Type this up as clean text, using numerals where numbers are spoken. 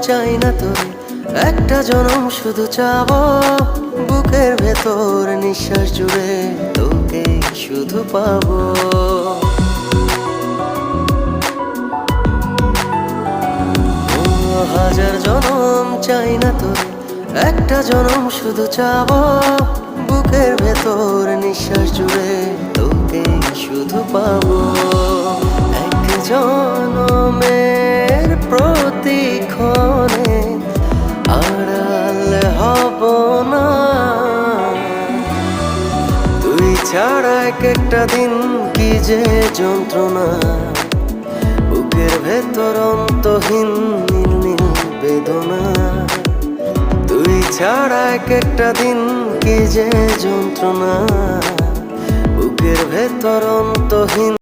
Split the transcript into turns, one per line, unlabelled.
চাই না তোরে, একটা জনম শুধু চাবো বুকের ভেতর নিঃশ্বাস জুড়ে তোকে শুধু পাবো। হাজার জনম চাই না তোরে, একটা জনম শুধু চাবো বুকের ভেতর নিঃশ্বাস জুড়ে তোকে শুধু পাবো। এক জনমের প্রতিক্ষণে আড়াল হব না, তুই ছাড়া এক একটা দিন কি যে যন্ত্রণা, বুকের ভেতর অন্তহীন নীল নীল বেদনা। তুই ছাড়া এক একটা দিন কি যে যন্ত্রণা, বুকের ভেতর অন্তহীন।